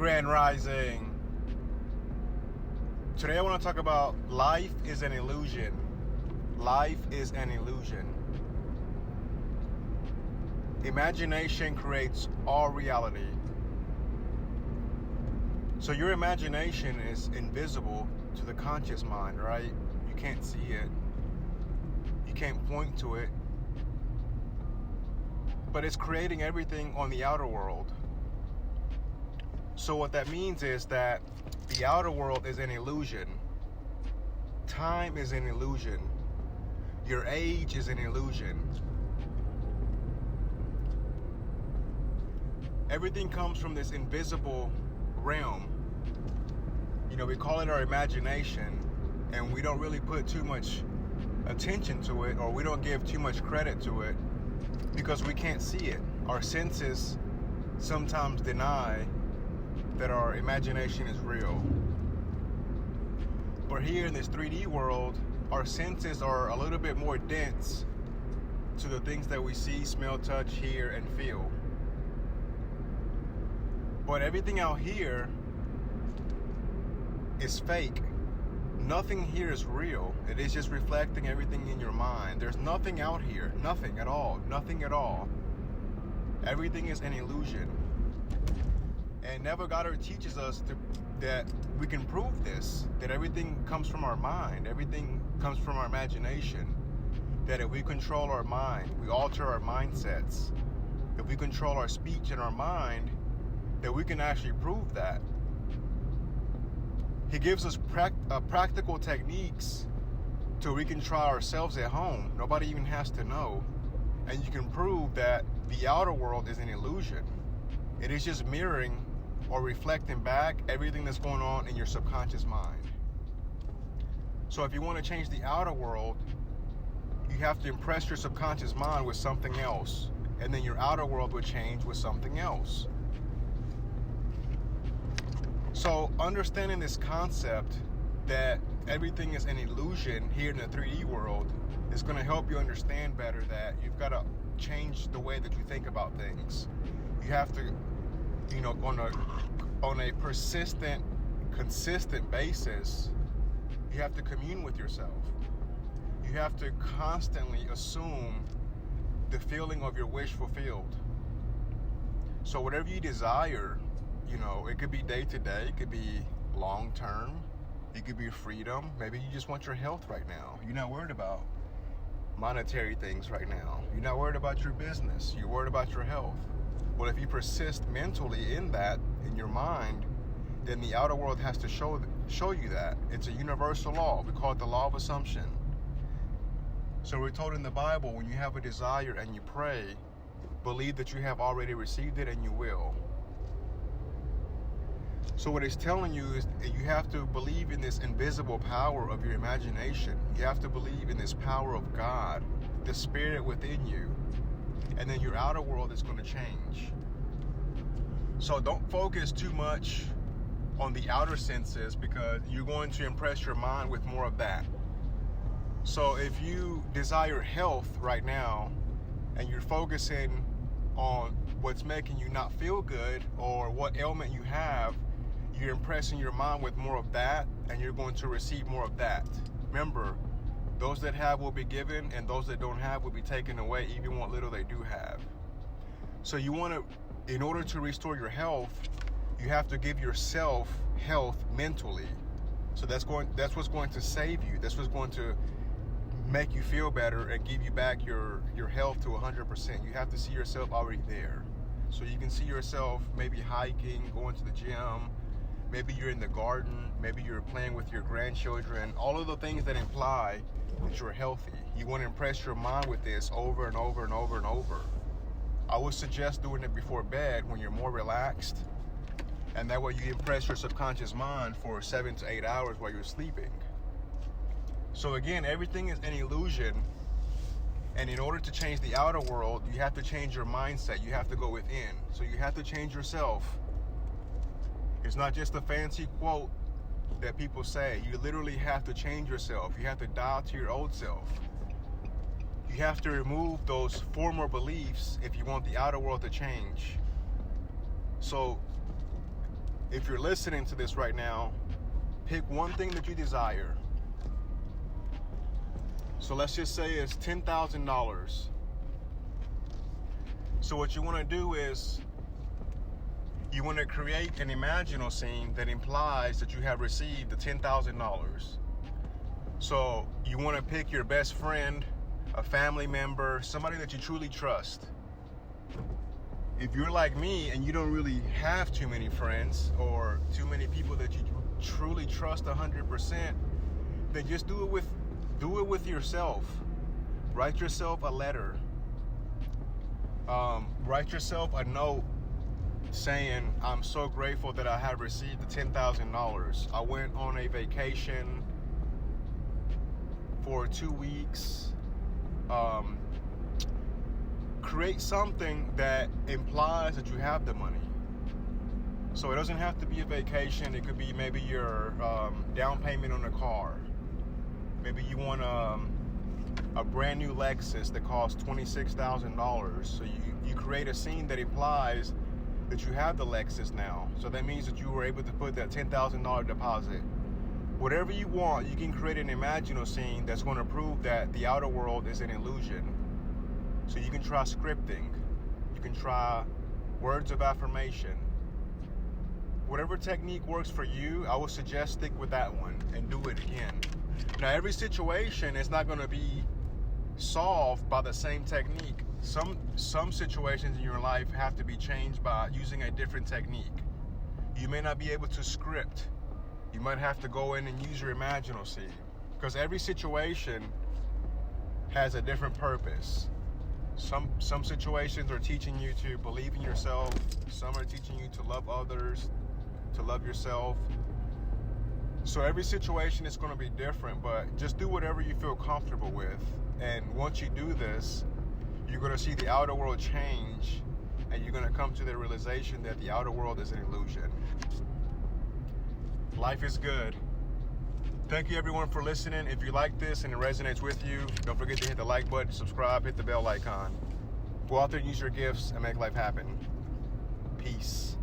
Grand Rising. Today I want to talk about life is an illusion. Life is an illusion. Imagination creates all reality. So your imagination is invisible to the conscious mind, right? You can't see it. You can't point to it. But it's creating everything on the outer world. So what that means is that the outer world is an illusion. Time is an illusion. Your age is an illusion. Everything comes from this invisible realm. You know, we call it our imagination, and we don't really put too much attention to it, or we don't give too much credit to it because we can't see it. Our senses sometimes deny that our imagination is real. But here in this 3D world, our senses are a little bit more dense to the things that we see, smell, touch, hear, and feel. But everything out here is fake. Nothing here is real. It is just reflecting everything in your mind. There's nothing out here. Nothing at all. Nothing at all. Everything is an illusion. And Neville Goddard teaches us that we can prove this, that everything comes from our mind, everything comes from our imagination, that if we control our mind, we alter our mindsets, if we control our speech and our mind, that we can actually prove that. He gives us practical techniques to recontrol ourselves at home. Nobody even has to know. And you can prove that the outer world is an illusion. It is just mirroring or reflecting back everything that's going on in your subconscious mind. So if you want to change the outer world, you have to impress your subconscious mind with something else, and then your outer world will change with something else. So understanding this concept that everything is an illusion here in the 3D world is going to help you understand better that you've got to change the way that you think about things. You have to, you know, on a persistent, consistent basis, you have to commune with yourself. You have to constantly assume the feeling of your wish fulfilled. So whatever you desire, you know, it could be day to day, it could be long term, it could be freedom. Maybe you just want your health right now. You're not worried about monetary things right now. You're not worried about your business. You're worried about your health. Well, if you persist mentally in that, in your mind, then the outer world has to show you that. It's a universal law. We call it the law of assumption. So we're told in the Bible, when you have a desire and you pray, believe that you have already received it and you will. So what it's telling you is that you have to believe in this invisible power of your imagination. You have to believe in this power of God, the spirit within you. And then your outer world is going to change. So don't focus too much on the outer senses, because you're going to impress your mind with more of that. So if you desire health right now and you're focusing on what's making you not feel good or what ailment you have, you're impressing your mind with more of that, and you're going to receive more of that. Remember, those that have will be given, and those that don't have will be taken away, even what little they do have. So you want to, in order to restore your health, you have to give yourself health mentally. So that's what's going to save you. That's what's going to make you feel better and give you back your health to 100%. You have to see yourself already there. So you can see yourself maybe hiking, going to the gym, maybe you're in the garden, maybe you're playing with your grandchildren, all of the things that imply that you're healthy. You want to impress your mind with this over and over and over and over. I would suggest doing it before bed when you're more relaxed, and that way you impress your subconscious mind for 7 to 8 hours while you're sleeping. So again, everything is an illusion, and in order to change the outer world, you have to change your mindset. You have to go within. So you have to change yourself. It's not just a fancy quote that people say. You literally have to change yourself. You have to dial to your old self. You have to remove those former beliefs if you want the outer world to change. So if you're listening to this right now, pick one thing that you desire. So let's just say it's $10,000. So what you want to do is you want to create an imaginal scene that implies that you have received the $10,000. So you want to pick your best friend, a family member, somebody that you truly trust. If you're like me and you don't really have too many friends or too many people that you truly trust 100%, then just do it with yourself. Write yourself a letter. Write yourself a note saying, I'm so grateful that I have received the $10,000. I went on a vacation for 2 weeks. Create something that implies that you have the money. So it doesn't have to be a vacation. It could be maybe your down payment on a car. Maybe you want a brand new Lexus that costs $26,000. So you create a scene that implies that you have the Lexus now. So that means that you were able to put that $10,000 deposit. Whatever you want, you can create an imaginal scene that's going to prove that the outer world is an illusion. So you can try scripting. You can try words of affirmation. Whatever technique works for you, I would suggest stick with that one and do it again. Now, every situation is not going to be solved by the same technique. Some situations in your life have to be changed by using a different technique. You may not be able to script. You might have to go in and use your imaginal scene, because every situation has a different purpose. Some situations are teaching you to believe in yourself. Some are teaching you to love others, to love yourself. So every situation is going to be different, but just do whatever you feel comfortable with. And once you do this, you're going to see the outer world change, and you're going to come to the realization that the outer world is an illusion. Life is good. Thank you everyone for listening. If you like this and it resonates with you, don't forget to hit the like button, subscribe, hit the bell icon. Go out there and use your gifts and make life happen. Peace.